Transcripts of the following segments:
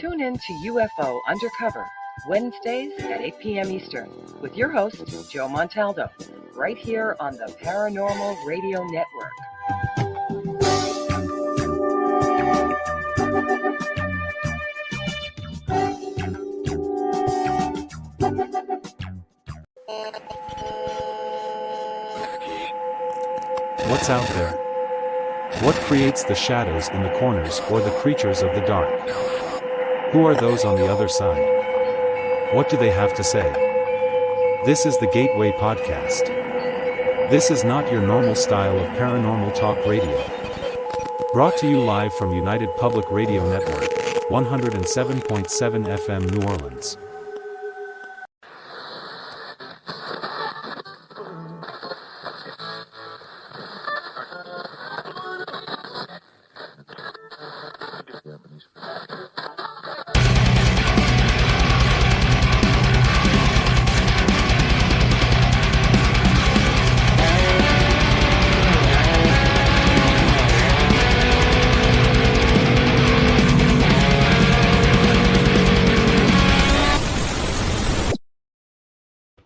Tune in to UFO Undercover, Wednesdays at 8 p.m. Eastern, with your host, Joe Montaldo, right here on the Paranormal Radio Network. What's out there? What creates the shadows in the corners or the creatures of the dark? Who are those on the other side? What do they have to say? This is the Gateway Podcast. This is not your normal style of paranormal talk radio. Brought to you live from United Public Radio Network, 107.7 FM New Orleans.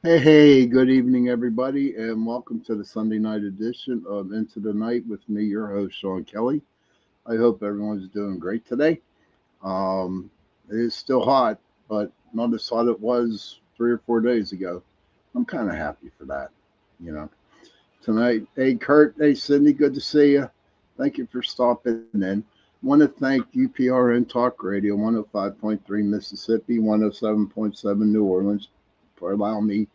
Hey, good evening, everybody, and welcome to the Sunday night edition of Into the Night with me, your host, Sean Kelly. I hope everyone's doing great today. It is still hot, but not as hot it was 3 or 4 days ago. I'm kind of happy for that, Tonight, hey, Kurt, hey, Sydney, good to see you. Thank you for stopping in. Want to thank UPRN Talk Radio, 105.3 Mississippi, 107.7 New Orleans, for allowing me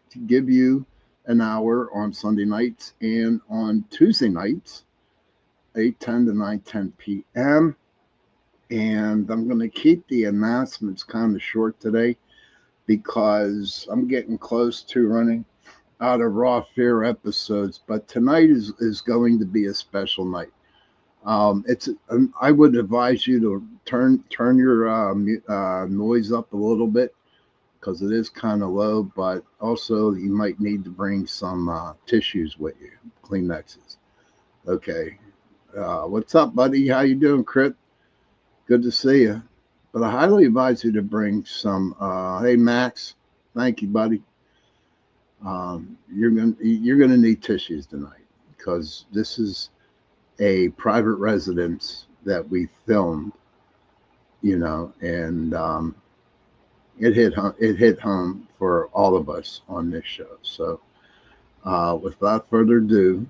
to give you an hour on Sunday nights and on Tuesday nights, 8:10 to 9:10 p.m. And I'm going to keep the announcements kind of short today because I'm getting close to running out of Raw Fear episodes. But tonight is going to be a special night. I would advise you to turn your noise up a little bit, because it is kind of low, but also you might need to bring some tissues with you, Kleenexes. Okay. What's up, buddy? How you doing, Crit? Good to see you. But I highly advise you to bring some, hey, Max. Thank you, buddy. You're gonna need tissues tonight, because this is a private residence that we filmed, and it hit home for all of us on this show. So without further ado,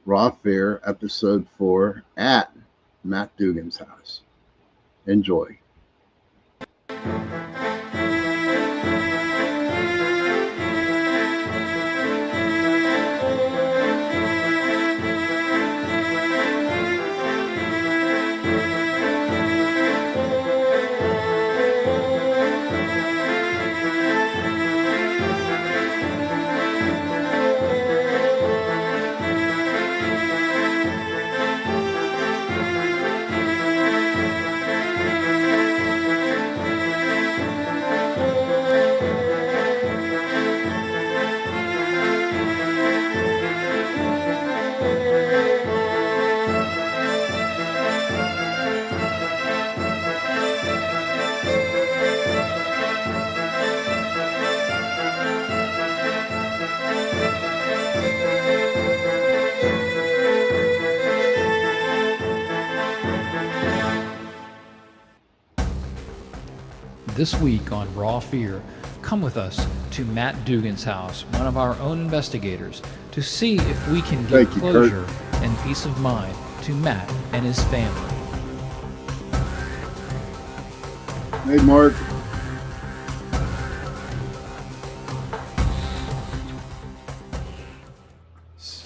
Raw Fear, episode 4 at Matt Dugan's house. Enjoy. This week on Raw Fear, come with us to Matt Dugan's house, one of our own investigators, to see if we can give closure and peace of mind to Matt and his family. Hey, Mark.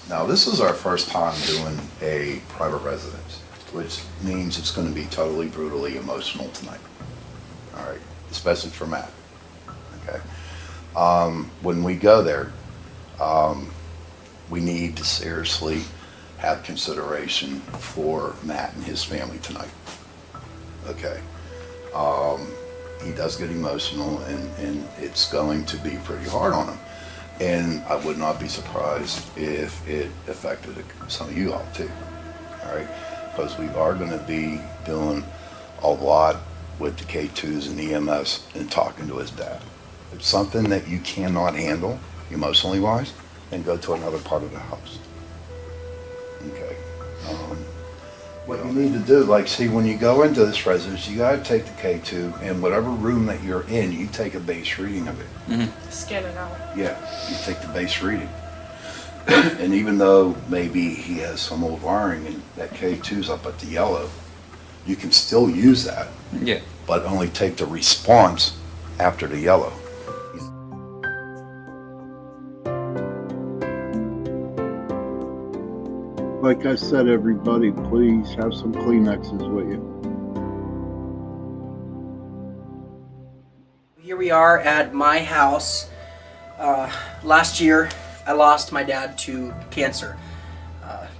Now, this is our first time doing a private residence, which means it's going to be totally brutally emotional tonight. All right. Especially for Matt. Okay. When we go there, we need to seriously have consideration for Matt and his family tonight. Okay. He does get emotional, and it's going to be pretty hard on him. And I would not be surprised if it affected some of you all too. All right. Because we are going to be doing a lot with the K2s and EMS and talking to his dad. If it's something that you cannot handle emotionally wise, then go to another part of the house. Okay. What you need to do, like, see, when you go into this residence, you gotta take the K2 and whatever room that you're in, you take a base reading of it. Scan it out. Yeah, you take the base reading. And even though maybe he has some old wiring and that K2's up at the yellow, you can still use that, Yeah. but only take the response after the yellow. Like I said, everybody, please have some Kleenexes with you. Here we are at my house. Last year, I lost my dad to cancer.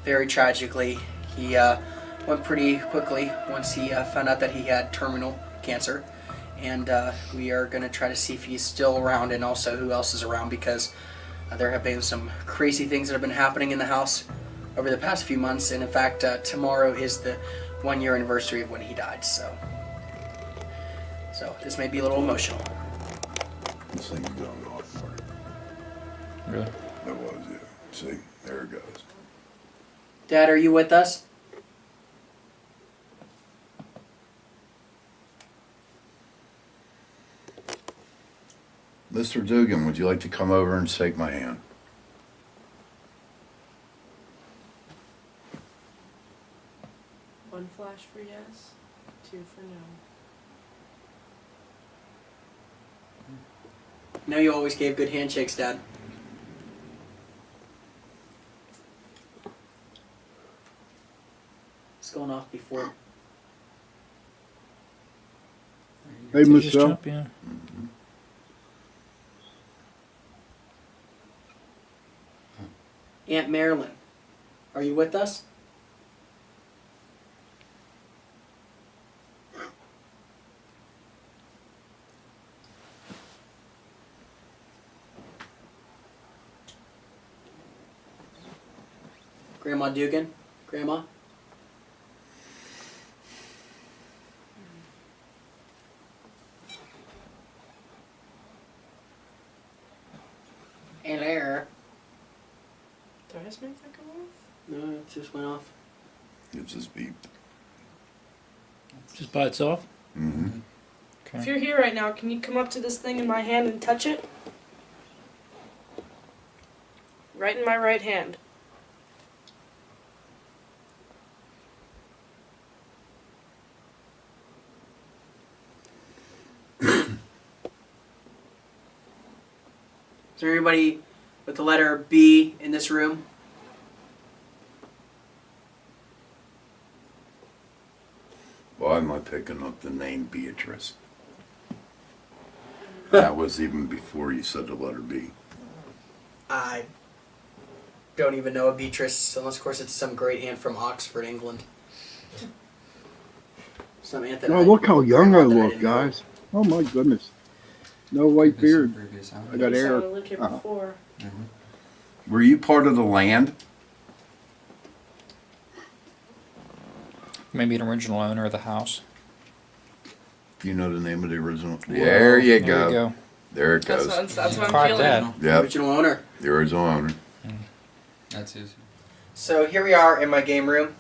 Very tragically. He went pretty quickly once he found out that he had terminal cancer. And we are going to try to see if he's still around and also who else is around, because there have been some crazy things that have been happening in the house over the past few months. And in fact, tomorrow is the 1-year anniversary of when he died. So this may be a little emotional. This thing's going off, Marty. Really? It was, yeah. See, there it goes. Dad, are you with us? Mr. Dugan, would you like to come over and shake my hand? One flash for yes, 2 for no. I know you always gave good handshakes, Dad. It's going off before. Hey, Did you just Michelle. jump in? Aunt Marilyn, are you with us? Grandma Dugan? Grandma? Hey there. Did I just make that go off? No, it just went off. It just beeped. Just by itself? Mm-hmm. If Okay. you're here right now, can you come up to this thing in my hand and touch it? Right in my right hand. Is there anybody with the letter B in this room? Why am I picking up the name Beatrice? That was even before you said the letter B. I don't even know a Beatrice, unless of course it's some great aunt from Oxford, England. Some aunt that Oh, look how young I that look, didn't know. guys. Oh my goodness. No white beard. I got You hair. lived here Uh-huh. before. Were you part of the land? Maybe an original owner of the house. Do you know the name of the original? There you go. There it That's goes. what I'm Caught feeling. that. Yep, Original owner. the original owner. That's his. So here we are in my game room.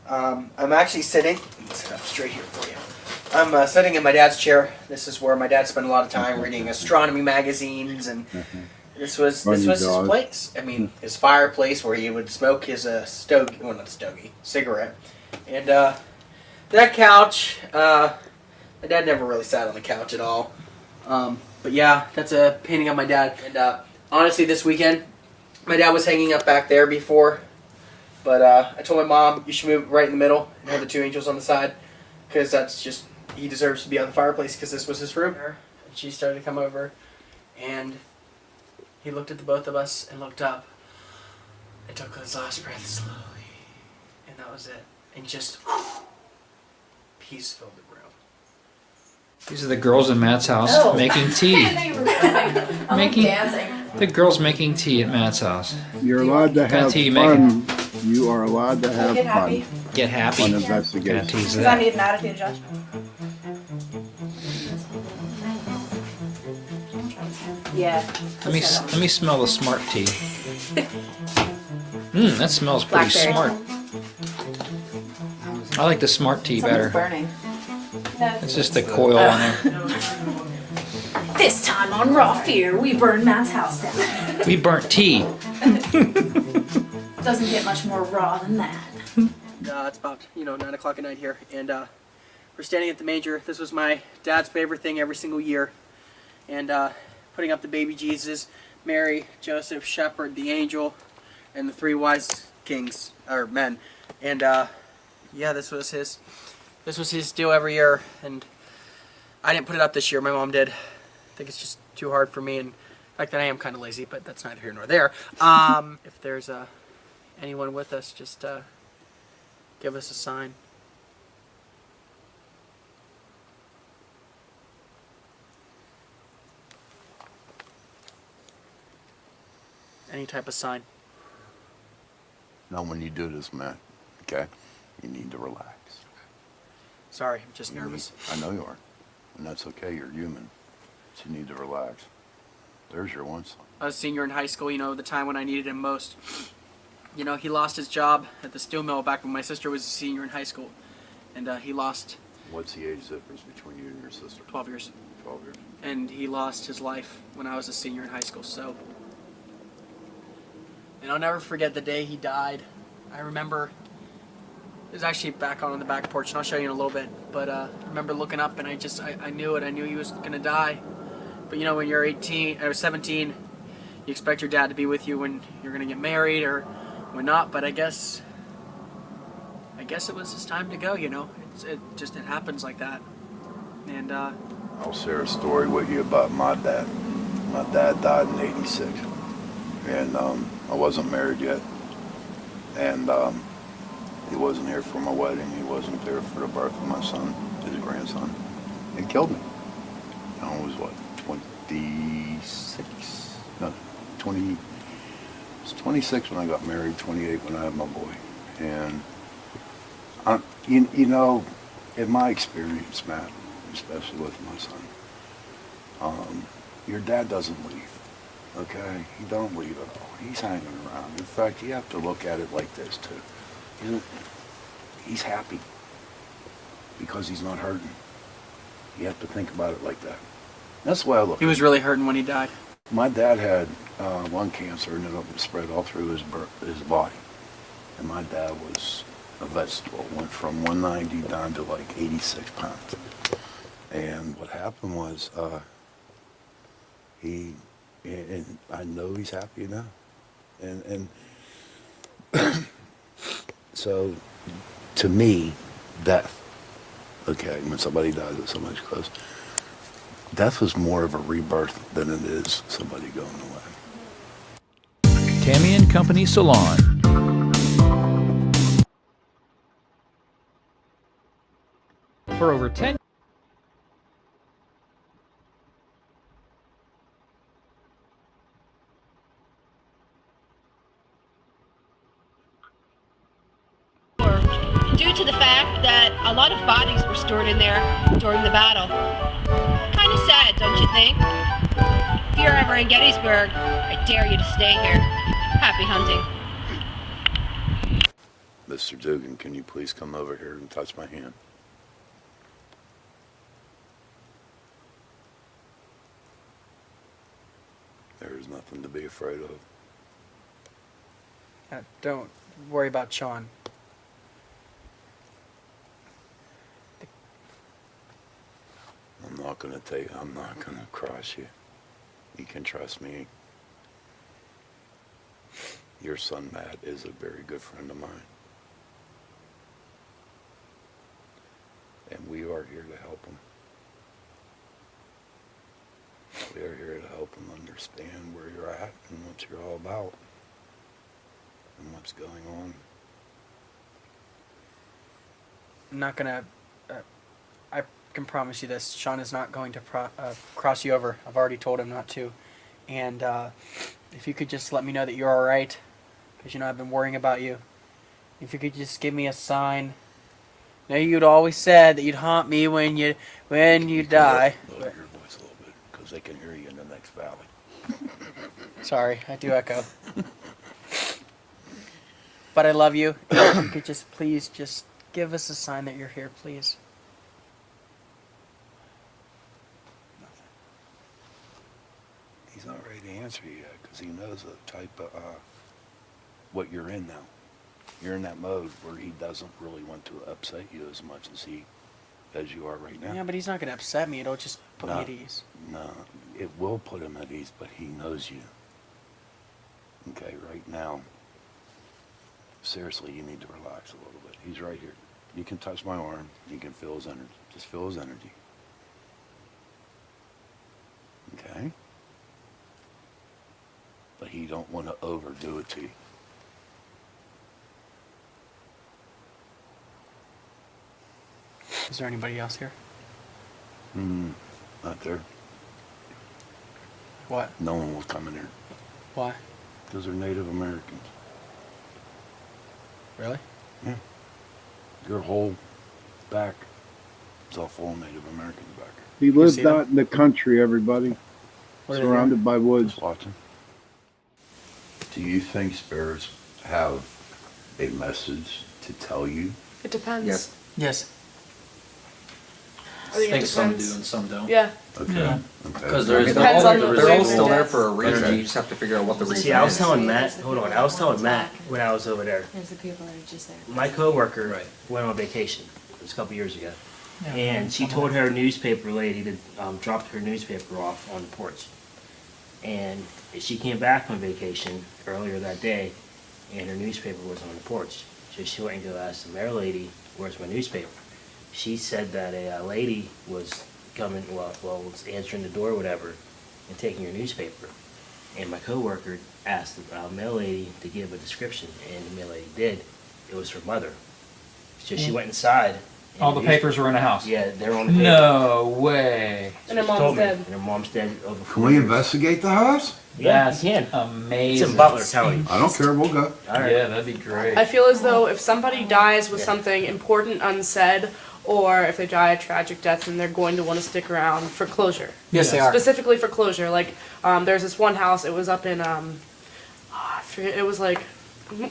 I'm actually sitting. Let's sit up straight here for you. I'm sitting in my dad's chair. This is where my dad spent a lot of time reading astronomy magazines, and this was Funny his dog. place. I mean, his fireplace where he would smoke his stogie, well not stogie, cigarette, and that couch. My dad never really sat on the couch at all. But yeah, that's a painting of my dad. And honestly, this weekend, my dad was hanging up back there before. But I told my mom, you should move right in the middle and have the 2 angels on the side. Because that's just, he deserves to be on the fireplace because this was his room. And she started to come over. And he looked at the both of us and looked up. And took his last breath slowly. And that was it. And just, peace filled the room. These are the girls in Matt's house Oh. making tea. I'm Making- dancing. The girls making tea at Matt's house. You're allowed to have tea you fun. You are allowed to have Get happy. fun Get happy. on Gonna investigation. tease Because I that. need an attitude adjustment. Yeah. Let me smell the smart tea. That smells pretty Blackberry. smart. I like the smart tea better. Burning. It's just the coil on there. This time on Raw Fear, we burn Matt's house down. We burnt tea. Doesn't get much more raw than that. It's about 9 o'clock at night here, and we're standing at the manger. This was my dad's favorite thing every single year, and putting up the baby Jesus, Mary, Joseph, Shepherd, the angel, and the 3 wise kings or men, and this was his deal every year, and I didn't put it up this year. My mom did. I think it's just too hard for me, and the fact that I am kind of lazy, but that's neither here nor there. If there's anyone with us, just give us a sign. Any type of sign. Now, when you do this, Matt, okay, you need to relax. Sorry, I'm just nervous. I know you are, and that's okay. You're human, so you need to relax. There's your one son. I was a senior in high school, the time when I needed him most. He lost his job at the steel mill back when my sister was a senior in high school. And he lost... What's the age difference between you and your sister? 12 years. 12 years. And he lost his life when I was a senior in high school, so... And I'll never forget the day he died. I remember... It was actually back on the back porch, and I'll show you in a little bit. But I remember looking up, and I knew it. I knew he was going to die. But when you're 17, you expect your dad to be with you when you're going to get married or when not. But I guess it was his time to go. It happens like that. And I'll share a story with you about my dad. My dad died in '86, and I wasn't married yet, and he wasn't here for my wedding. He wasn't there for the birth of my son, his grandson. He killed me. I was 26? No, 20. I was 26 when I got married, 28 when I had my boy. And, in my experience, Matt, especially with my son, your dad doesn't leave, okay? He don't leave at all. He's hanging around. In fact, you have to look at it like this, too. He's happy because he's not hurting. You have to think about it like that. That's the way I look at it. he was really hurting when he died. My dad had lung cancer, and it spread all through his body. And my dad was a vegetable, went from 190 down to like 86 pounds. And what happened was, and I know he's happy now. And so, to me, death, okay, when somebody dies of somebody's close, death was more of a rebirth than it is somebody going away. Tammy and Company Salon. For over 10 due to the fact that a lot of bodies were stored in there during the battle. Kind of sad, don't you think? If you're ever in Gettysburg, I dare you to stay here. Happy hunting. Mr. Dugan, can you please come over here and touch my hand? There is nothing to be afraid of. Don't worry about Sean. I'm not going to cross you. You can trust me. Your son, Matt, is a very good friend of mine. And we are here to help him. We are here to help him understand where you're at and what you're all about and what's going on. I'm not gonna. I can promise you this: Sean is not going to cross you over. I've already told him not to. And if you could just let me know that you're all right, because I've been worrying about you. If you could just give me a sign. I know you'd always said that you'd haunt me when you die. Lower your voice a little bit, because they can hear you in the next valley. Sorry, I do echo. But I love you. If you could just please just give us a sign that you're here, please. He's not ready to answer you yet because he knows the type of what you're in now. You're in that mode where he doesn't really want to upset you as much as you are right now. Yeah, but he's not going to upset me. It'll just put me at ease. No, it will put him at ease, but he knows you. Okay, right now, seriously, you need to relax a little bit. He's right here. You can touch my arm. You can feel his energy. Just feel his energy. Okay? But he don't want to overdo it to you. Is there anybody else here? Not there. What? No one will come in here. Why? Because they're Native Americans. Really? Yeah. Your whole back is all full of Native Americans back here. He lived out in the country, everybody. Surrounded by woods. Just watching. Do you think spirits have a message to tell you? It depends. Yes. Yes. I think it some do depends. and some don't. Yeah. Okay. Yeah. Okay. Because It they're depends all, on the they're way all we still there dance. for a reason. Okay. You just have to figure out what the reason See, I was is. telling Matt, hold on, I was telling Matt when I was over there. There's the people that are just there. My coworker Right. went on vacation. It was a couple years ago. And she told her newspaper lady to drop her newspaper off on the porch. And she came back from vacation earlier that day, and her newspaper was on the porch. So she went and go ask the mayor lady, where's my newspaper? She said that a lady was coming, was answering the door or whatever, and taking her newspaper. And my coworker asked the mail lady to give a description, and the mail lady did. It was her mother. So she went inside. and All the papers were in the house? Yeah, they're on the paper. No way. And her She mom's told me. dead. And her mom's dead over 4 Can we years. investigate the house? Yeah, That's you can. amazing. It's in Butler County. I don't care. We'll go. All right. Yeah, that'd be great. I feel as though if somebody dies with something important unsaid, or if they die a tragic death, then they're going to want to stick around for closure. Yes, they are. Specifically for closure. Like, there's this one house, it was up in, I forget, it was like,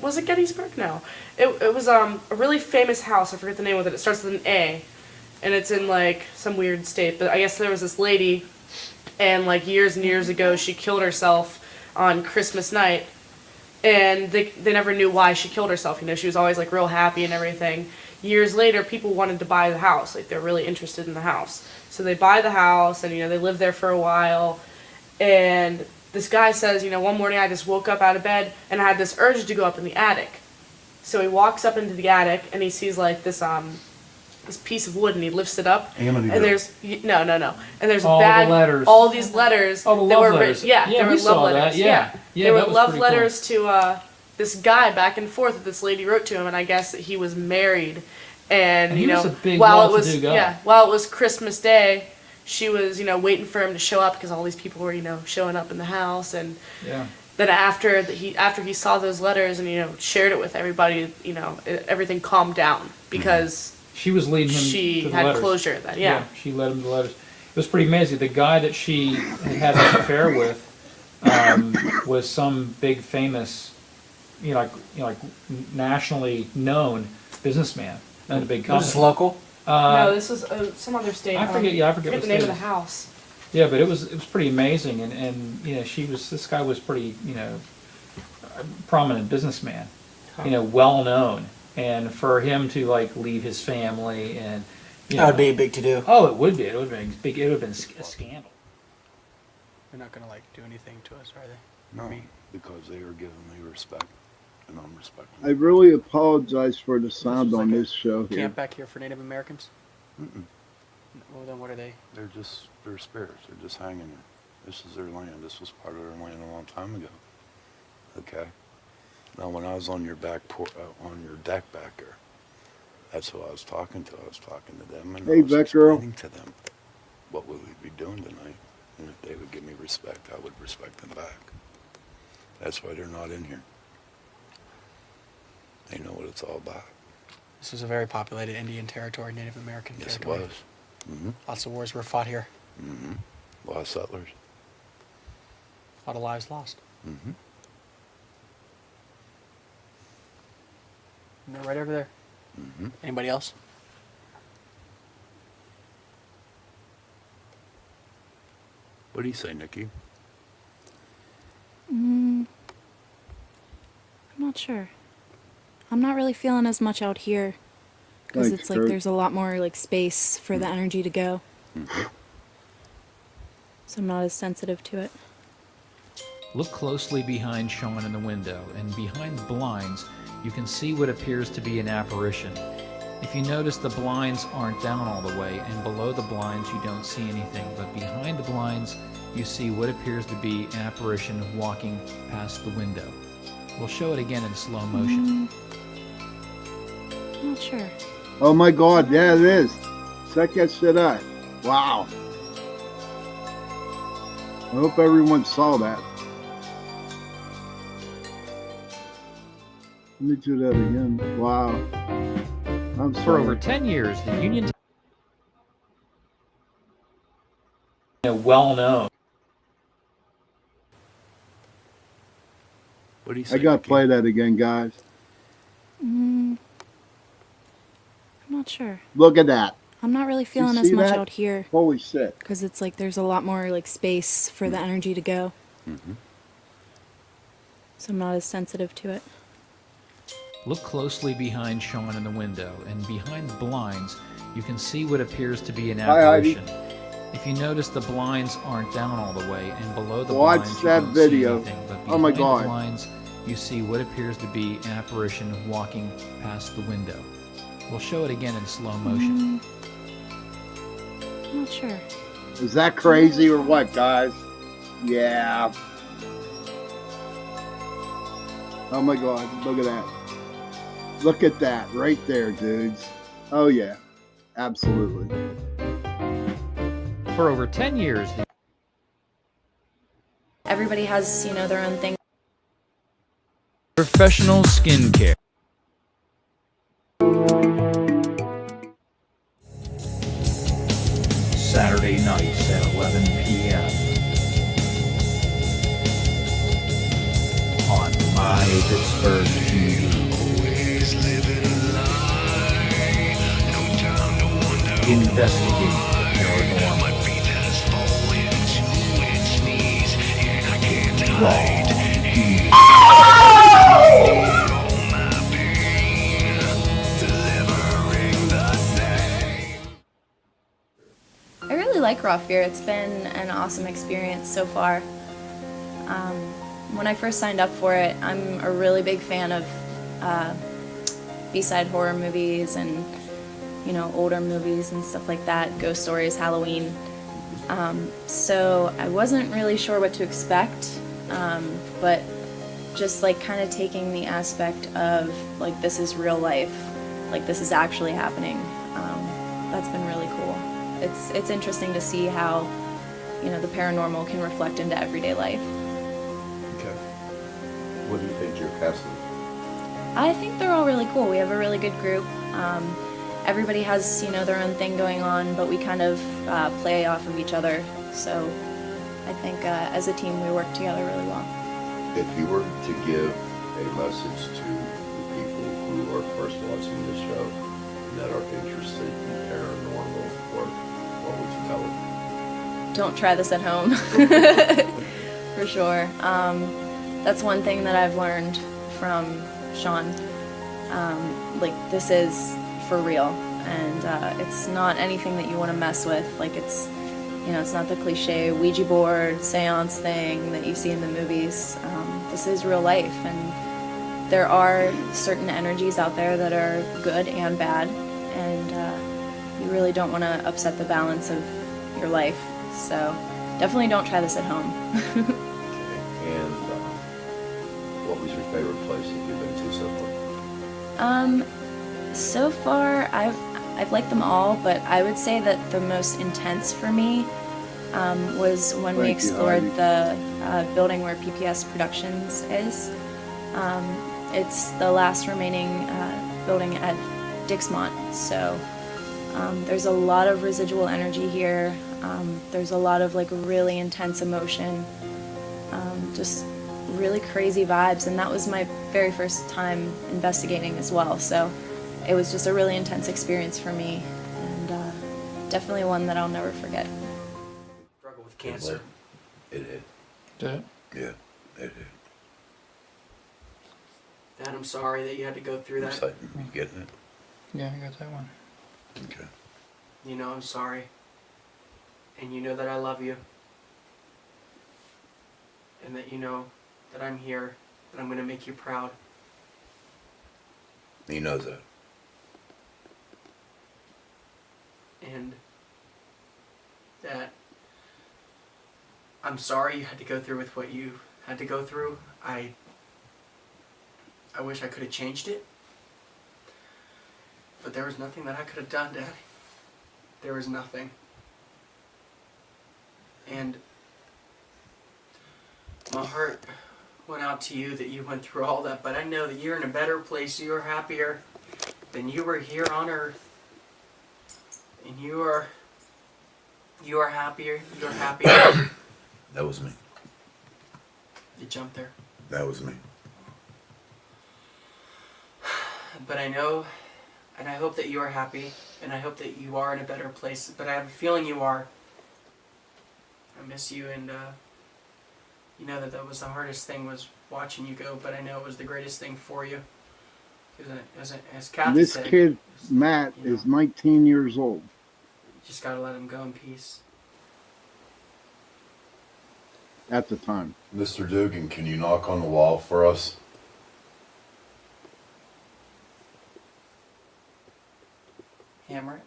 was it Gettysburg? No. It was a really famous house, I forget the name of it, it starts with an A, and it's in like some weird state, but I guess there was this lady, and like years and years ago, she killed herself on Christmas night, and they never knew why she killed herself, you know, she was always like real happy and everything. Years later, people wanted to buy the house, like they're really interested in the house. So they buy the house, and you know, they live there for a while, and this guy says, you know, one morning I just woke up out of bed, and I had this urge to go up in the attic. So he walks up into the attic, and he sees like this piece of wood, and he lifts it up, and there's no, and there's All a bag, the letters. all these letters. Oh, the that love were letters. Yeah, Yeah, they were we love saw letters. that. Yeah. Yeah, they were that was love pretty cool. letters to this guy back and forth that this lady wrote to him, and I guess that he was married, and he you know, was a big, while it was well-to-do guy. while it was Christmas Day, she was, you know, waiting for him to show up because all these people were, you know, showing up in the house, and Yeah. then after he saw those letters and, you know, shared it with everybody, you know, everything calmed down because She was leading him she to the had letters. closure then, yeah. She led him to the letters. It was pretty amazing. The guy that she had an affair with was some big famous, like nationally known businessman, not a big company. Was this local? No, this was some other state. I forget. Yeah, I forget what the name state of the it is. house. Yeah, but it was pretty amazing, and you know, this guy was pretty, you know, prominent businessman, you know, well known, and for him to like leave his family and That would be a big to do. Oh, it would be. It would have been big. It would have been a scandal. They're not gonna like do anything to us, are they? No, because they are giving me respect, and I'm respecting I really apologize for the sound on this show here. Camp back here for Native Americans? Mm-mm. Well, then what are they? They're spirits. They're just hanging there. This is their land. This was part of their land a long time ago. Okay. Now, when I was on your on your deck back there, that's who I was talking to. I was talking to them, and Hey, I was Batgirl. explaining to them what we would be doing tonight, and if they would give me respect, I would respect them back. That's why they're not in here. They know what it's all about. This was a very populated Indian territory, Native American Yes, it territory. was. Mm-hmm. Lots of wars were fought here. Mm-hmm. A lot of settlers. A lot of lives lost. Mm-hmm. And they're right over there. Mm-hmm. Anybody else? What do you say, Nikki? I'm not sure. I'm not really feeling as much out here because Thanks, it's like Kurt. there's a lot more like space for the energy to go. Mm-hmm. So I'm not as sensitive to it. Look closely behind Sean in the window, and behind the blinds, you can see what appears to be an apparition. If you notice, the blinds aren't down all the way, and below the blinds you don't see anything, but behind the blinds you see what appears to be an apparition walking past the window. We'll show it again in slow motion. I'm not sure. Oh my God, yeah, it is. Check that shit out. Wow. I hope everyone saw that. Let me do that again. Wow. I'm For sorry. over 10 years, the Union well known. What do you say? I gotta Nikki? play that again, guys. I'm not sure. Look at that. I'm not really Did you feeling as see much that? out here Holy shit. because it's like there's a lot more like space for the energy to go. Mm-hmm. So I'm not as sensitive to it. Look closely behind Sean in the window, and behind the blinds you can see what appears to be an Hi, Heidi. apparition. If you notice, the blinds aren't down all the way, and below the Watch blinds that you don't video. see anything, but Oh my behind God. the blinds you see what appears to be an apparition walking past the window. We'll show it again in slow motion. I'm not sure. Is that crazy or what, guys? Yeah. Oh my God, look at that. Look at that right there, dudes. Oh yeah, absolutely. For over 10 years, the Everybody has, their own thing. Professional skincare. Saturday nights at 11 p.m. on My Pittsburgh TV. Investigate the paranormal. I really like Raw Fear. It's been an awesome experience so far. When I first signed up for it, I'm a really big fan of B-side horror movies and older movies and stuff like that, ghost stories, Halloween. So I wasn't really sure what to expect, but just like kind of taking the aspect of like this is real life, like this is actually happening. That's been really cool. It's interesting to see how the paranormal can reflect into everyday life. Okay. What do you think your casting? I think they're all really cool. We have a really good group. Everybody has their own thing going on, but we kind of play off of each other. So I think as a team we work together really well. If you were to give a message to the people who are first watching the show and that are interested in paranormal work, what would you tell them? Don't try this at home. For sure. That's one thing that I've learned from Sean. Like this is for real, and it's not anything that you want to mess with. Like it's not the cliche Ouija board seance thing that you see in the movies. This is real life, and there are certain energies out there that are good and bad, and you really don't want to upset the balance of your life. So definitely don't try this at home. Okay. And what was your favorite place that you've been to so far? So far I've liked them all, but I would say that the most intense for me was when we explored the building where PPS Productions is. It's the last remaining building at Dixmont, so there's a lot of residual energy here. There's a lot of like really intense emotion, just really crazy vibes, and that was my very first time investigating as well. So it was just a really intense experience for me, and definitely one that I'll never forget. Struggle with cancer. It did. Did it? Yeah, it did. Dad, I'm sorry that you had to go through that. You getting it? Yeah, I got that one. Okay. You know I'm sorry. And you know that I love you. And that you know that I'm here, and I'm going to make you proud. He knows that. And that I'm sorry you had to go through with what you had to go through. I wish I could have changed it. But there was nothing that I could have done, Dad. There was nothing. And my heart went out to you that you went through all that, but I know that you're in a better place, you're happier than you were here on earth. And you are happier, you're happier. That was me. You jumped there. That was me. But I know, and I hope that you are happy, and I hope that you are in a better place, but I have a feeling you are. I miss you, and you know that was the hardest thing, was watching you go, but I know it was the greatest thing for you. Because as Kathy This said, kid, Matt, is 19 years old. you just gotta let him go in peace. At the time. Mr. Dugan, can you knock on the wall for us? Hammer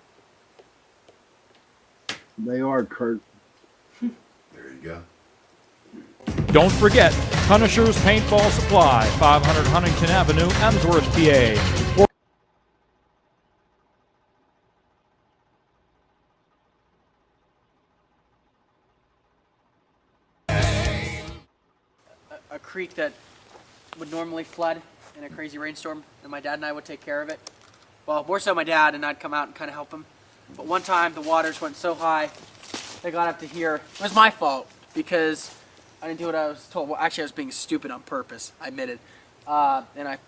it. They are, Kurt. There you go. Don't forget, Punisher's Paintball Supply, 500 Huntington Avenue, Emsworth, PA. A creek that would normally flood in a crazy rainstorm, and my dad and I would take care of it. Well, more so my dad, and I'd come out and kind of help him. But one time the waters went so high, they got up to here. It was my fault because I didn't do what I was told. Well, actually, I was being stupid on purpose, I admitted. And I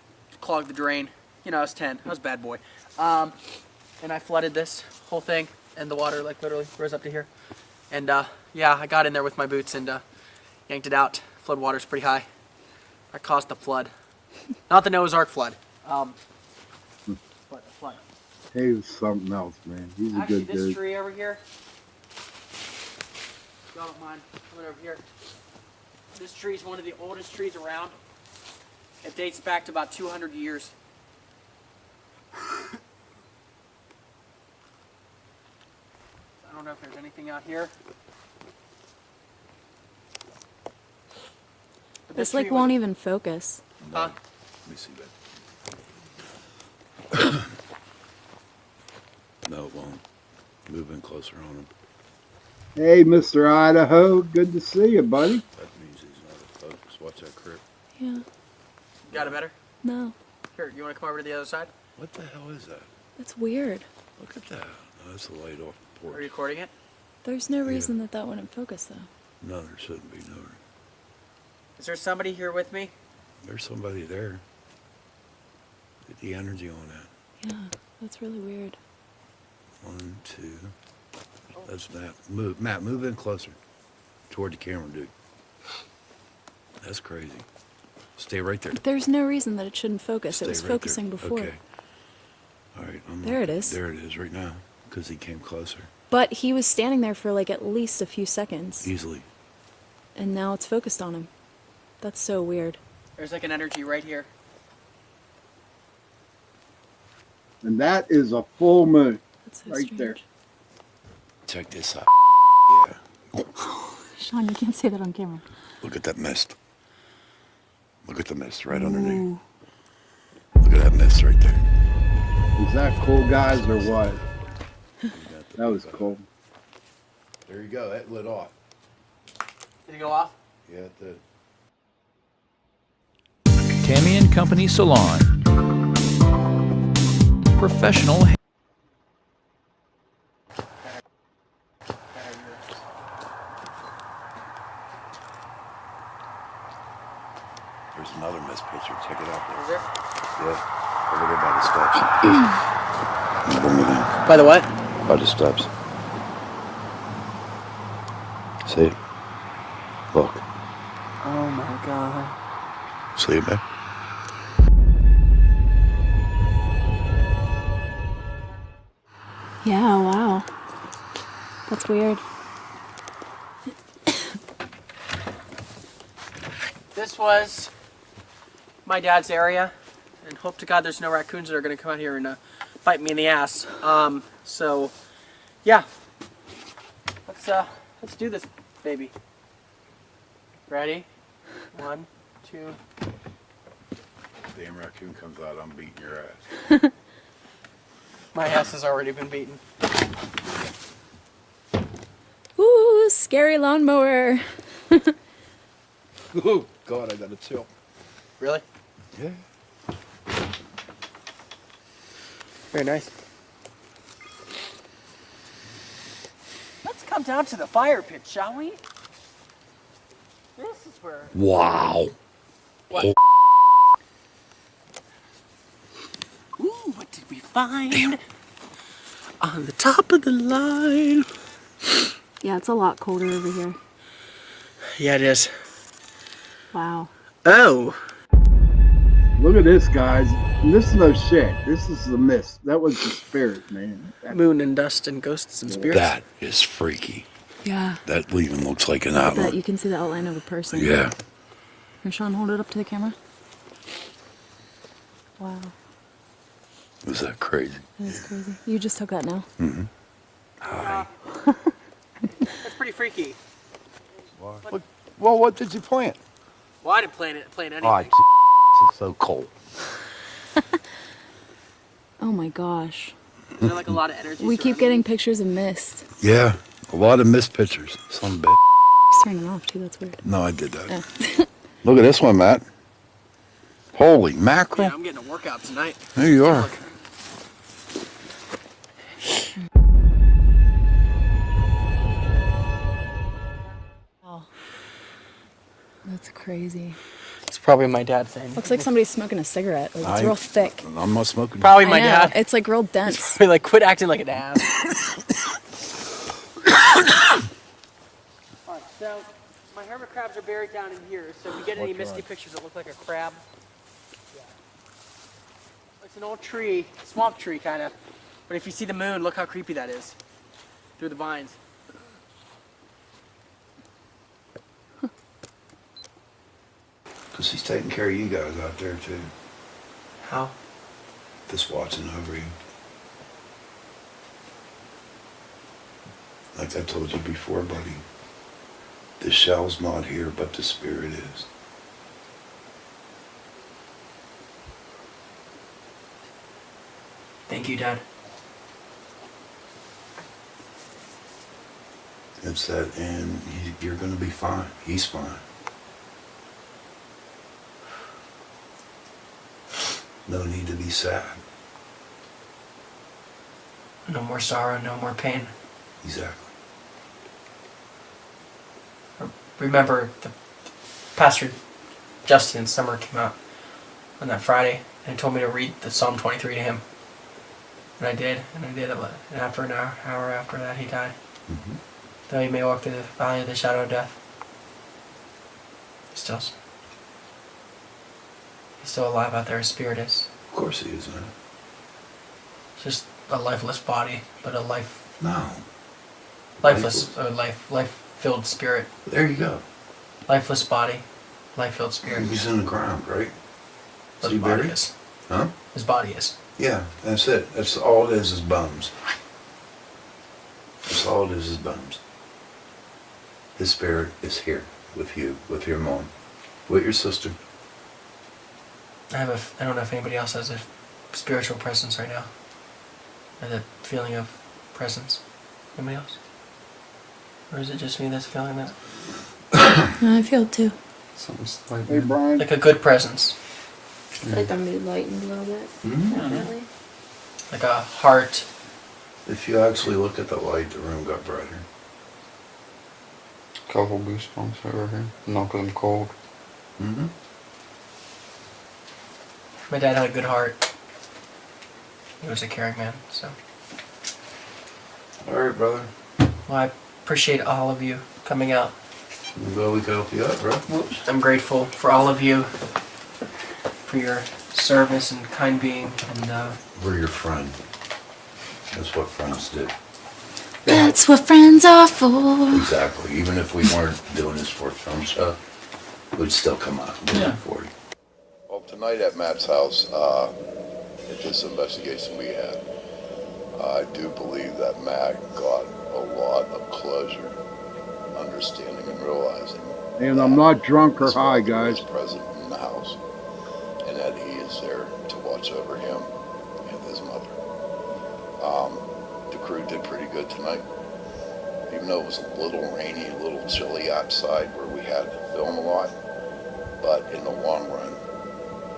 clogged the drain. You know, I was 10. I was a bad boy. And I flooded this whole thing, and the water, like, literally rose up to here. And, yeah, I got in there with my boots and yanked it out. Flood water's pretty high. I caused the flood. Not the Noah's Ark flood. But the flood. He was something else, man. He's a Actually, good this dude. tree over here, if y'all don't mind, coming over here. This tree is one of the oldest trees around. It dates back to about 200 years. I don't know if there's anything out here. But This tree like was- won't even focus. Huh? Let me see that. No, it won't. Move in closer on him. Hey, Mr. Idaho. Good to see you, buddy. That means he's not in focus. Watch that crip. Yeah. Got it better? No. Here, you want to come over to the other side? What the hell is that? That's weird. Look at that. No, that's the light off the Are porch. you recording it? There's no reason that that wouldn't focus though. No, there shouldn't be. No, Is there somebody here with me? there's somebody there. Get the energy on that. Yeah, that's really weird. 1, 2. That's Matt. Move, Matt. Move in closer toward the camera, dude. That's crazy. Stay right there. There's no reason that it shouldn't focus. Stay It was right there. focusing before. Okay. All right. There it is. There it is right now, because he came closer. But he was standing there for like at least a few seconds. Easily. And now it's focused on him. That's so weird. There's like an energy right here. And that is a full moon. That's so right strange. there. Check this out. Yeah. Sean, you can't say that on camera. Look at that mist. Look at the mist right underneath. Look at that mist right there. Is that cool, guys, or what? That was cool. There you go. That lit off. Did it go off? Yeah, it did. Tammy and Company Salon. Professional. There's another missed picture. Check it out there. Is there? Yeah. Over there by the steps. Bring it in. By the what? By the steps. See? Look. Oh my god. See it, man? Yeah, wow. That's weird. This was my dad's area, and hope to God there's no raccoons that are going to come out here and bite me in the ass. So, yeah. Let's do this, baby. Ready? 1, 2. Damn raccoon comes out, I'm beating your ass. My ass has already been beaten. Ooh, scary lawnmower. Oh, God, I got a chill. Really? Yeah. Very nice. Let's come down to the fire pit, shall we? This is where... Wow. What? Ooh, what did we find? On the top of the line. Yeah, it's a lot colder over here. Yeah, it is. Wow. Oh. Look at this, guys. This is no shit. This is the mist. That was the spirit, man. Moon and dust and ghosts and spirits. That is freaky. Yeah. That even looks like an I bet outline. you can see the outline of a person. Yeah. Here, Sean, hold it up to the camera. Wow. Was that crazy? That is crazy. You just took that now? Mm-hmm. That's pretty freaky. Well, what did you plant? Well, I didn't plan anything. Oh, it's so cold. Oh my gosh. Is there like a lot of energy? We keep getting pictures of mist. Yeah, a lot of missed pictures. Some bitch. Just turn them off too, that's weird. No, I did that. Oh. Look at this one, Matt. Holy mackerel. Yeah, I'm getting a workout tonight. There you are. Wow. That's crazy. It's probably my dad saying. Looks like somebody's smoking a cigarette. Like, it's real thick. I'm not smoking. Probably I my know. dad. It's like real dense. It's probably like, quit acting like an ass. Alright, so my hermit crabs are buried down in here, so if you get any misty pictures that look like a crab, yeah. It's an old tree, swamp tree kind of, but if you see the moon, look how creepy that is, through the vines. Because he's taking care of you guys out there, too. How? Just watching over you. Like I told you before, buddy. The shell's not here, but the spirit is. Thank you, Dad. It's that, and you're going to be fine. He's fine. No need to be sad. No more sorrow, no more pain. Exactly. Remember, the Pastor Justin Summer came out on that Friday and told me to read the Psalm 23 to him. And I did it. And after an hour after that, he died. Mm-hmm. Though he may walk through the valley of the shadow of death, he's still alive out there. His spirit is. Of course he is, man. It's just a lifeless body, but a life-filled spirit. There you go. Lifeless body, life-filled spirit. He's in the ground, right? His body is. Huh? His body is. Yeah, that's it. That's all it is bones. That's all it is bones. His spirit is here with you, with your mom, with your sister. I don't know if anybody else has a spiritual presence right now. And the feeling of presence. Anybody else? Or is it just me that's feeling that? I feel it too. Hey, Brian. Like a good presence. Like the mood lightened a little bit. Mm-hmm. Definitely. Like a heart. If you actually look at the light, the room got brighter. Couple goosebumps over here. Not because I'm cold. Mm-hmm. My dad had a good heart. He was a caring man, so. All right, brother. Well, I appreciate all of you coming out. Well, we can help you out, bro. I'm grateful for all of you, for your service and kind being, and We're your friend. That's what friends do. That's what friends are for. Exactly. Even if we weren't doing this for a film show, we'd still come out and do it for you. Well, tonight at Matt's house, at this investigation we had, I do believe that Matt got a lot of closure, understanding and realizing. And I'm not drunk or high, guys. Present in the house, and that he is there to watch over him and his mother. The crew did pretty good tonight, even though it was a little rainy, a little chilly outside where we had to film a lot. But in the long run,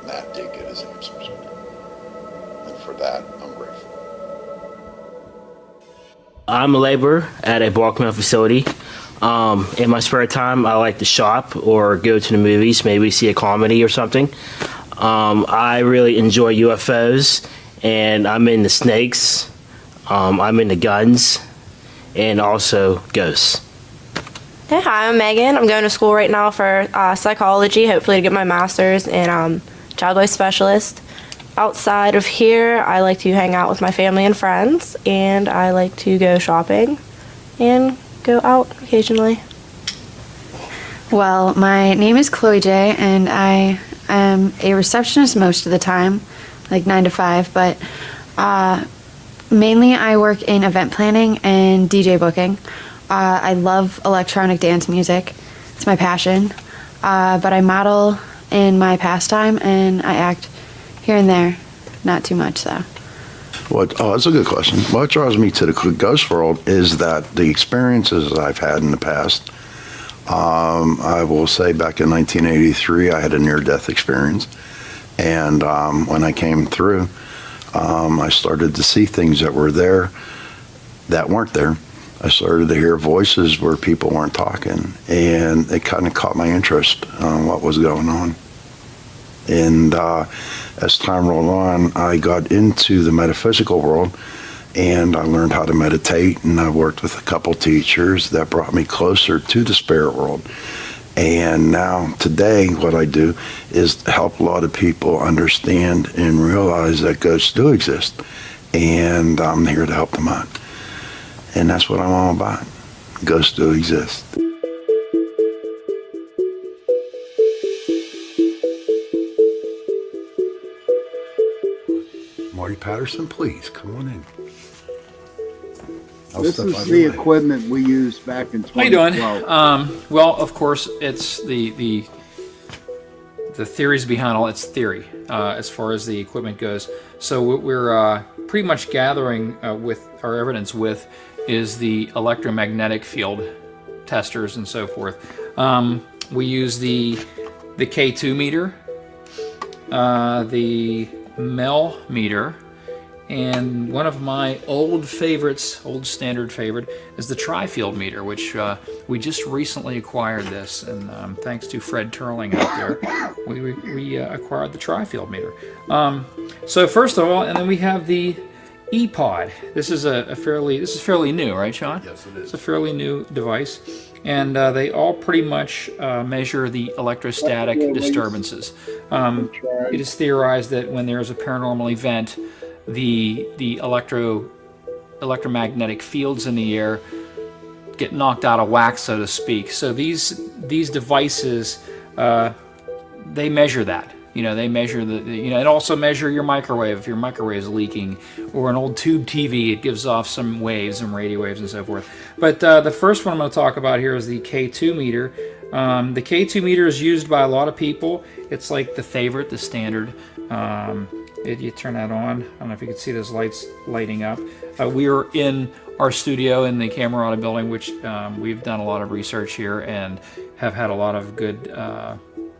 Matt did get his answers, and for that, I'm grateful. I'm a laborer at a bulk mail facility. In my spare time, I like to shop or go to the movies, maybe see a comedy or something. I really enjoy UFOs, and I'm into snakes. I'm into guns, and also ghosts. Hey, hi, I'm Megan. I'm going to school right now for psychology, hopefully to get my master's in child life specialist. Outside of here, I like to hang out with my family and friends, and I like to go shopping and go out occasionally. Well, my name is Chloe J, and I am a receptionist most of the time, like 9 to 5, but mainly I work in event planning and DJ booking. I love electronic dance music. It's my passion. But I model in my pastime, and I act here and there. Not too much, though. That's a good question. What draws me to the ghost world is that the experiences I've had in the past, I will say back in 1983, I had a near-death experience. And when I came through, I started to see things that were there that weren't there. I started to hear voices where people weren't talking, and it kind of caught my interest on what was going on. And as time rolled on, I got into the metaphysical world, and I learned how to meditate, and I worked with a couple teachers that brought me closer to the spirit world. And now, today, what I do is help a lot of people understand and realize that ghosts do exist, and I'm here to help them out. And that's what I'm all about. Ghosts do exist. Marty Patterson, please, come on in. This is the equipment we used back in 2012. How you doing? Well, of course, it's the theories behind all its theory as far as the equipment goes. So what we're pretty much gathering with our evidence with is the electromagnetic field testers and so forth. We use the K2 meter, the MEL meter, and one of my old standard favorite, is the Tri-Field meter, which we just recently acquired this, and thanks to Fred Turling out there, we acquired the Tri-Field meter. So first of all, and then we have the ePod. This is fairly new, right, Sean? Yes, it is. It's a fairly new device, and they all pretty much measure the electrostatic disturbances. It is theorized that when there is a paranormal event, the electromagnetic fields in the air get knocked out of whack, so to speak. So these devices, they measure that. They measure it also measure your microwave. If your microwave is leaking, or an old tube TV, it gives off some waves and radio waves and so forth. But the first one I'm going to talk about here is the K2 meter. The K2 meter is used by a lot of people. It's like the favorite, the standard. You turn that on. I don't know if you can see those lights lighting up. We are in our studio in the Camerata building, which we've done a lot of research here and have had a lot of good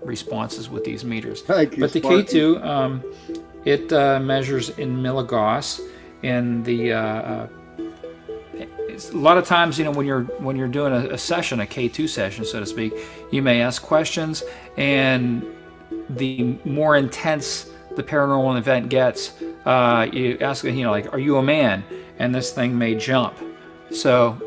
responses with these meters. But the K2, it measures in milligauss, and a lot of times, when you're doing a session, a K2 session, so to speak, you may ask questions, and the more intense the paranormal event gets, you ask, like, are you a man? And this thing may jump. So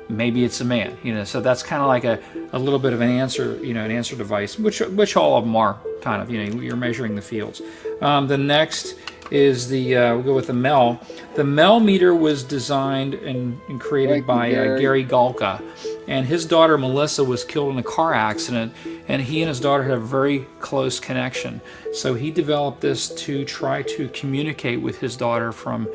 maybe it's a man, so that's kind of like a little bit of an answer, an answer device, which all of them are kind of, you're measuring the fields. The next is we'll go with the MEL. The MEL meter was designed and created by Gary Galka, and his daughter Melissa was killed in a car accident, and he and his daughter had a very close connection. So he developed this to try to communicate with his daughter from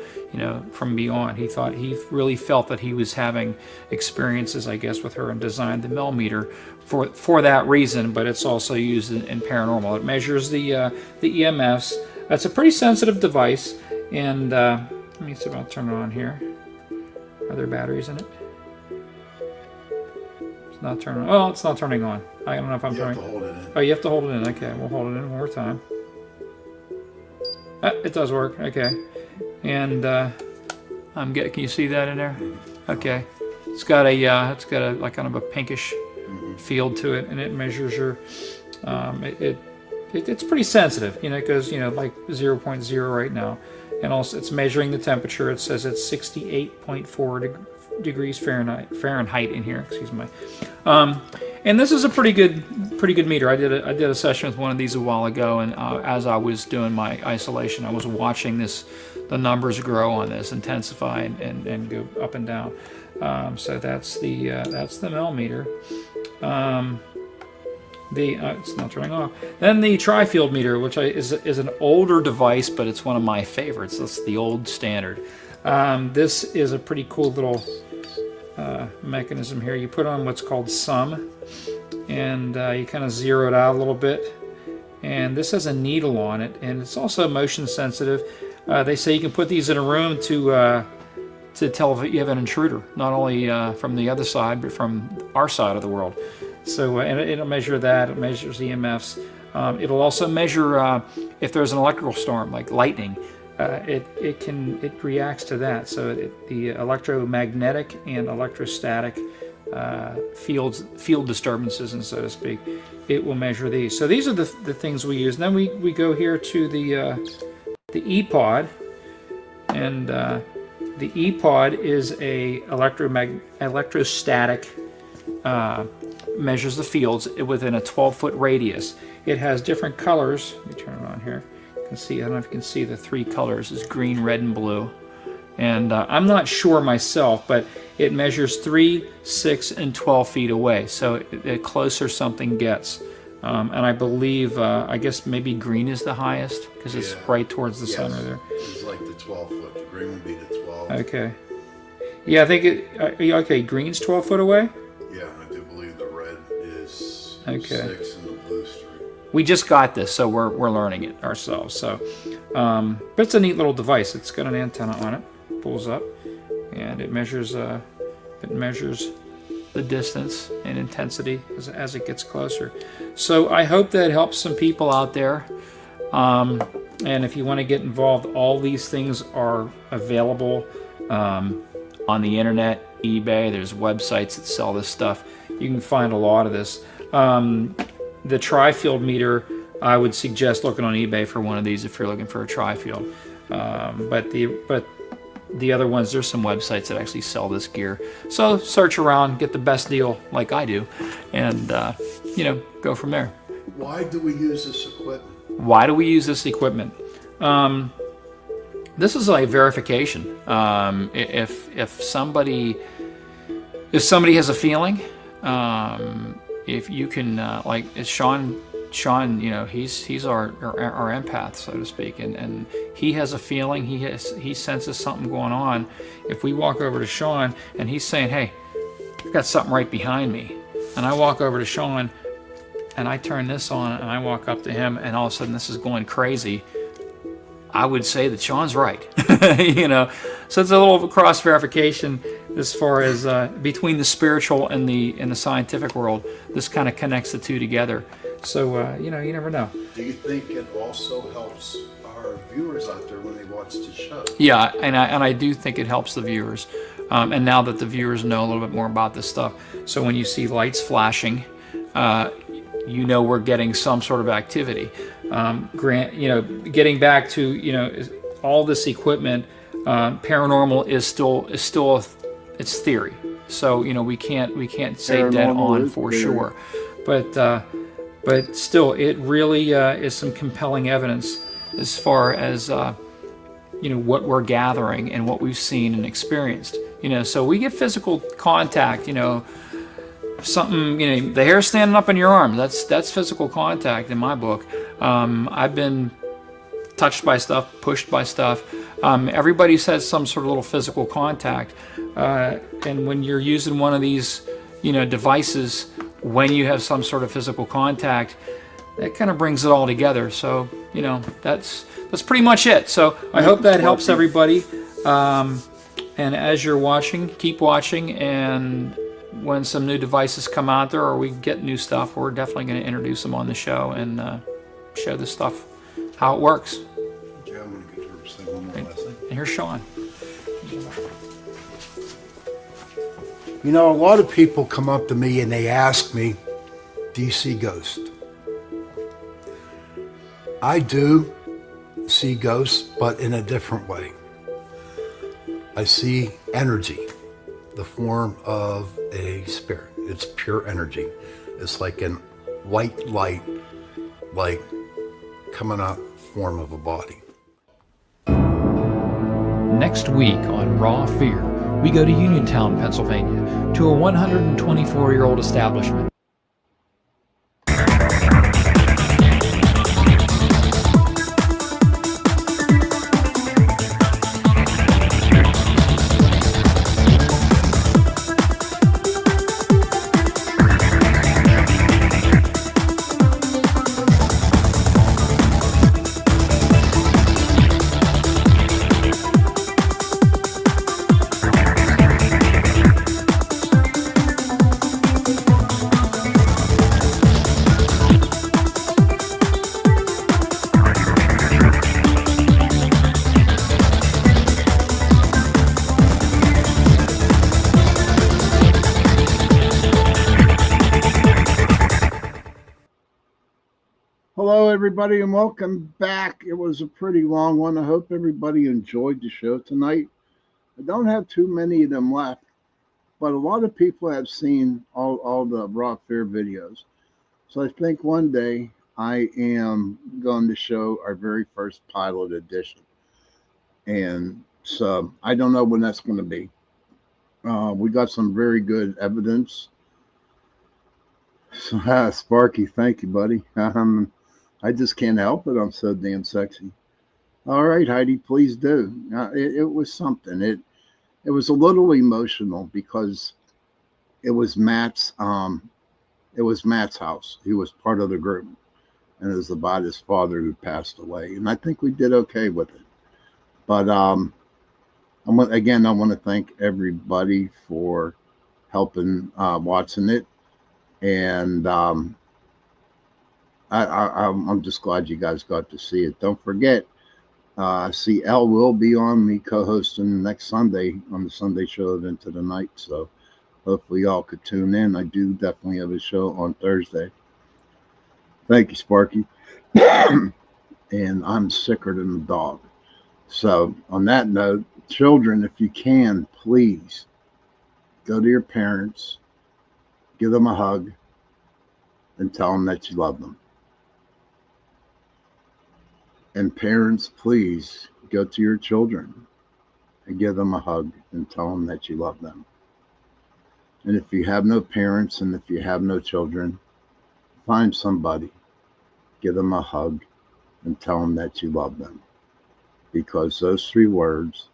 beyond. He really felt that he was having experiences, I guess, with her, and designed the MEL meter for that reason. But it's also used in paranormal. It measures the EMFs. That's a pretty sensitive device, and let me see if I'll turn it on here. Are there batteries in it? It's not turning on. Oh, it's not turning on. I don't know if I'm turning. You have to hold it in. Oh, you have to hold it in. Okay, we'll hold it in one more time. It does work. Okay, and can you see that in there? Okay, it's got a like kind of a pinkish field to it, and it measures your it's pretty sensitive. It goes like 0.0 right now, and also it's measuring the temperature. It says it's 68.4 degrees Fahrenheit in here. Excuse me. And this is a pretty good meter. I did a session with one of these a while ago, and as I was doing my isolation, I was watching the numbers grow on this, intensify and go up and down. So that's the MEL meter. It's not turning off. Then the tri-field meter, which is an older device, but it's one of my favorites. That's the old standard. This is a pretty cool little mechanism here. You put on what's called sum, and you kind of zero it out a little bit. And this has a needle on it, and it's also motion sensitive. They say you can put these in a room to tell if you have an intruder, not only from the other side, but from our side of the world. So and it'll measure that. It measures EMFs. It'll also measure if there's an electrical storm, like lightning. It reacts to that. So the electromagnetic and electrostatic field disturbances, and so to speak, it will measure these. So these are the things we use. And then we go here to the E-Pod, and the E-Pod is a electrostatic. Measures the fields within a 12-foot radius. It has different colors. Let me turn it on here. You can see, I don't know if you can see the three colors. It's green, red, and blue. And I'm not sure myself, but it measures 3, 6, and 12 feet away. So the closer something gets. And I believe, I guess maybe green is the highest, because it's right towards the center there. It's like the 12 foot. The green would be the 12. Okay. Yeah, I think okay, green's 12 foot away? Yeah, I do believe the red is okay. 6 and the blue's 3. We just got this, so we're learning it ourselves. So, but it's a neat little device. It's got an antenna on it, pulls up, and it measures the distance and intensity as it gets closer. So I hope that helps some people out there. And if you want to get involved, all these things are available on the internet, eBay. There's websites that sell this stuff. You can find a lot of this. The tri-field meter, I would suggest looking on eBay for one of these if you're looking for a tri-field. But the other ones, there's some websites that actually sell this gear. So search around, get the best deal like I do, and go from there. Why do we use this equipment? Why do we use this equipment? This is like verification. If somebody has a feeling, if you can, like Sean, he's our empath, so to speak, and he has a feeling, he senses something going on. If we walk over to Sean and he's saying, "Hey, I've got something right behind me," and I walk over to Sean and I turn this on and I walk up to him and all of a sudden this is going crazy, I would say that Sean's right. So it's a little cross verification as far as between the spiritual and the scientific world. This kind of connects the two together. So you never know. Do you think it also helps our viewers out there when they watch the show? Yeah, and I do think it helps the viewers. And now that the viewers know a little bit more about this stuff, so when you see lights flashing, we're getting some sort of activity. Getting back to, all this equipment, paranormal is still it's theory. So, we can't say dead on for sure. But still, it really is some compelling evidence as far as, what we're gathering and what we've seen and experienced. So we get physical contact, something, the hair standing up in your arm, that's physical contact in my book. I've been touched by stuff, pushed by stuff. Everybody says some sort of little physical contact. And when you're using one of these, devices, when you have some sort of physical contact, that kind of brings it all together. So, that's pretty much it. So I hope that helps everybody. And as you're watching, keep watching. And when some new devices come out there or we get new stuff, we're definitely going to introduce them on the show and show this stuff, how it works. Yeah, I'm going to get to say one more last thing. And here's Sean. A lot of people come up to me and they ask me, do you see ghosts? I do see ghosts, but in a different way. I see energy, the form of a spirit. It's pure energy. It's like an white light, like coming out form of a body. Next week on Raw Fear, we go to Uniontown, Pennsylvania, to a 124-year-old establishment. Hello, everybody, and welcome back. It was a pretty long one. I hope everybody enjoyed the show tonight. I don't have too many of them left, but a lot of people have seen all the Raw Fear videos. So I think one day I am going to show our very first pilot edition. And so I don't know when that's going to be. We got some very good evidence. So, Sparky, thank you, buddy. I just can't help it. I'm so damn sexy. All right, Heidi, please do. It was something. It was a little emotional because it was Matt's house. He was part of the group, and it was about his father who passed away. And I think we did okay with it. But I want to thank everybody for helping watching it, and I'm just glad you guys got to see it. Don't forget, see, Elle will be on me co-hosting next Sunday on the Sunday show of Into the Night. So hopefully y'all could tune in. I do definitely have a show on Thursday. Thank you, Sparky. And I'm sicker than the dog. So on that note, children, if you can, please go to your parents, give them a hug, and tell them that you love them. And parents, please go to your children and give them a hug and tell them that you love them. And if you have no parents and if you have no children, find somebody, give them a hug and tell them that you love them. Because those 3 words,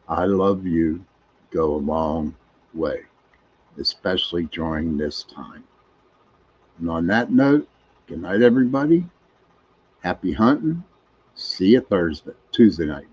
I love you, go a long way, especially during this time. And on that note, good night, everybody. Happy hunting. See you Tuesday night.